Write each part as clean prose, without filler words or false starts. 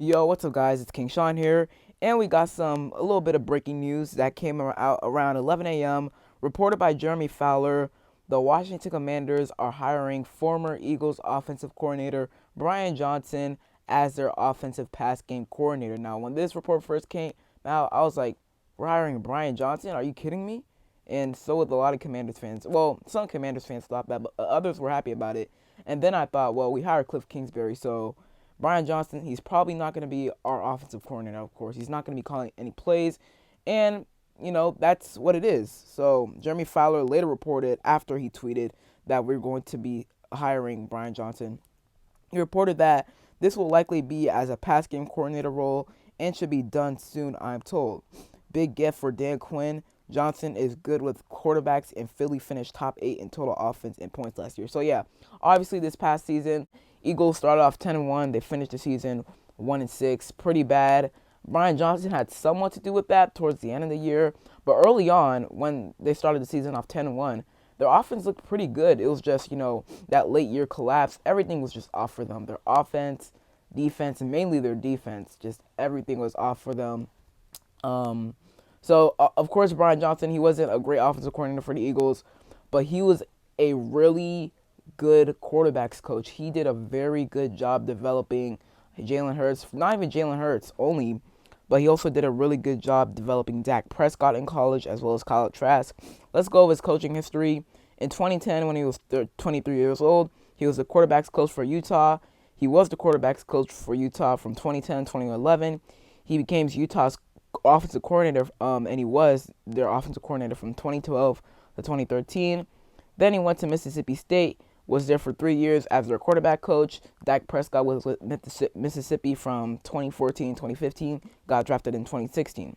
Yo, what's up, guys? It's King Sean here, and we got a little bit of breaking news that came out around 11 a.m. Reported by Jeremy Fowler. The Washington Commanders are hiring former Eagles offensive coordinator Brian Johnson as their offensive pass game coordinator. Now, when this report first came out, I was like, "We're hiring Brian Johnson? Are you kidding me?" And so with a lot of Commanders fans. Well, some Commanders fans thought that, but others were happy about it. And then I thought, well, we hired Cliff Kingsbury, so Brian Johnson, he's probably not going to be our offensive coordinator, of course. He's not going to be calling any plays. And, that's what it is. So Jeremy Fowler later reported after he tweeted that we're going to be hiring Brian Johnson. He reported that this will likely be as a pass game coordinator role and should be done soon, I'm told. Big gift for Dan Quinn. Johnson is good with quarterbacks, and Philly finished top 8 in total offense and points last year. So, yeah, obviously this past season, Eagles started off 10-1. They finished the season 1-6. Pretty bad. Brian Johnson had somewhat to do with that towards the end of the year. But early on, when they started the season off 10-1, their offense looked pretty good. It was just, that late year collapse. Everything was just off for them. Their offense, defense, and mainly their defense. Just everything was off for them. Of course, Brian Johnson, he wasn't a great offensive coordinator for the Eagles, but he was a really good quarterbacks coach. He did a very good job developing Jalen Hurts, not even Jalen Hurts only, but he also did a really good job developing Dak Prescott in college as well as Kyle Trask. Let's go over his coaching history. In 2010, when he was 23 years old, he was the quarterbacks coach for Utah. He was the quarterbacks coach for Utah from 2010 to 2011. He became Utah's offensive coordinator, and he was their offensive coordinator from 2012 to 2013. Then he went to Mississippi State, was there for 3 years as their quarterback coach. Dak Prescott was with Mississippi from 2014 2015, got drafted in 2016.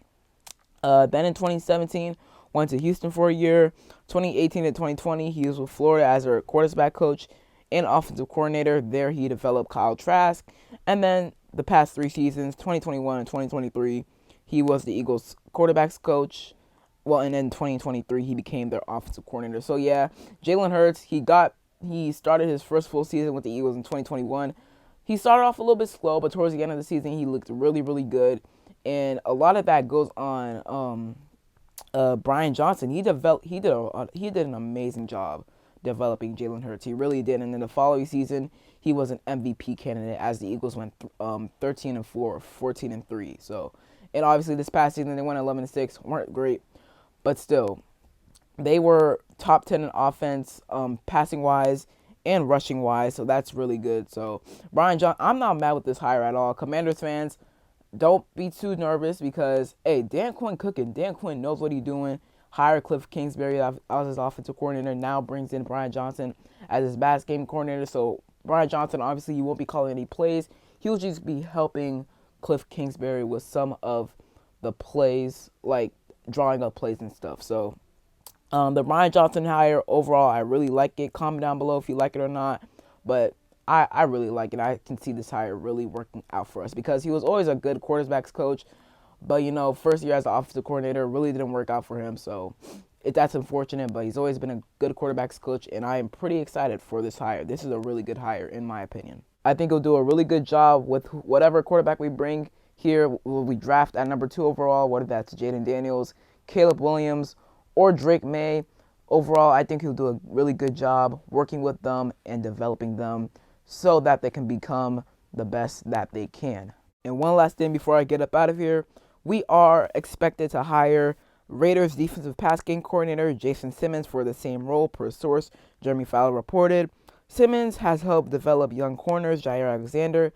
Then in 2017, went to Houston for a year. 2018 to 2020, he was with Florida as their quarterback coach and offensive coordinator. There he developed Kyle Trask. And then the past 3 seasons, 2021 and 2023, he was the Eagles quarterbacks coach. Well, and then 2023, he became their offensive coordinator. So yeah, Jalen Hurts, he started his first full season with the Eagles in 2021. He started off a little bit slow, but towards the end of the season, he looked really, really good. And a lot of that goes on Brian Johnson. He did an amazing job developing Jalen Hurts. He really did. And then the following season, he was an MVP candidate as the Eagles went 13-4, 14-3. So, and obviously this past season they went 11-6, weren't great, but still, they were top 10 in offense, passing wise and rushing wise. So that's really good. So Brian John, I'm not mad with this hire at all. Commanders fans, don't be too nervous because, hey, Dan Quinn cooking. Dan Quinn knows what he's doing. Hire Cliff Kingsbury as his offensive coordinator. Now brings in Brian Johnson as his pass game coordinator. So Brian Johnson, obviously, he won't be calling any plays. He'll just be helping Cliff Kingsbury with some of the plays, like drawing up plays and stuff. So the Brian Johnson hire, overall, I really like it. Comment down below if you like it or not. But I really like it. I can see this hire really working out for us because he was always a good quarterbacks coach. But, first year as an offensive coordinator really didn't work out for him. So that's unfortunate, but he's always been a good quarterbacks coach, and I am pretty excited for this hire. This is a really good hire, in my opinion. I think he'll do a really good job with whatever quarterback we bring here. Will we draft at number 2 overall, whether that's Jaden Daniels, Caleb Williams, or Drake May. Overall, I think he'll do a really good job working with them and developing them so that they can become the best that they can. And one last thing before I get up out of here, we are expected to hire Raiders defensive pass game coordinator Jason Simmons for the same role, per source Jeremy Fowler reported. Simmons has helped develop young corners Jair Alexander,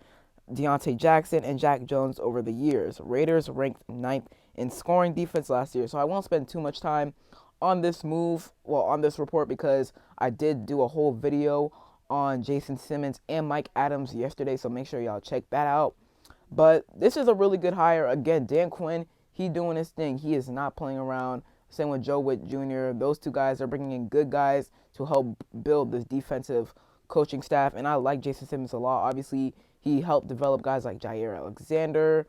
Deontay Jackson, and Jack Jones over the years. Raiders ranked 9th in scoring defense last year, so I won't spend too much time on this on this report, because I did do a whole video on Jason Simmons and Mike Adams yesterday, so make sure y'all check that out. But this is a really good hire. Again, Dan Quinn, he doing his thing. He is not playing around. Same with Joe Witt Jr. Those two guys are bringing in good guys to help build this defensive coaching staff, and I like Jason Simmons a lot. Obviously, he helped develop guys like Jair Alexander,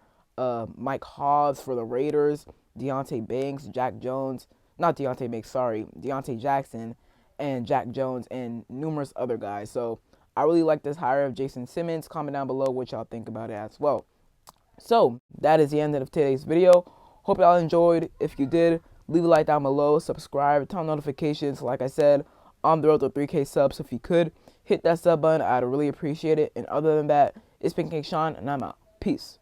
Mike Hobbs for the Raiders, Deontay Banks, Jack Jones, not Deontay Banks, sorry, Deontay Jackson, and Jack Jones, and numerous other guys. So I really like this hire of Jason Simmons. Comment down below what y'all think about it as well. So that is the end of today's video. Hope y'all enjoyed. If you did, leave a like down below, subscribe, turn on notifications. Like I said, on the road to 3K subs. So if you could hit that sub button, I'd really appreciate it. And other than that, it's been King Sean, and I'm out. Peace.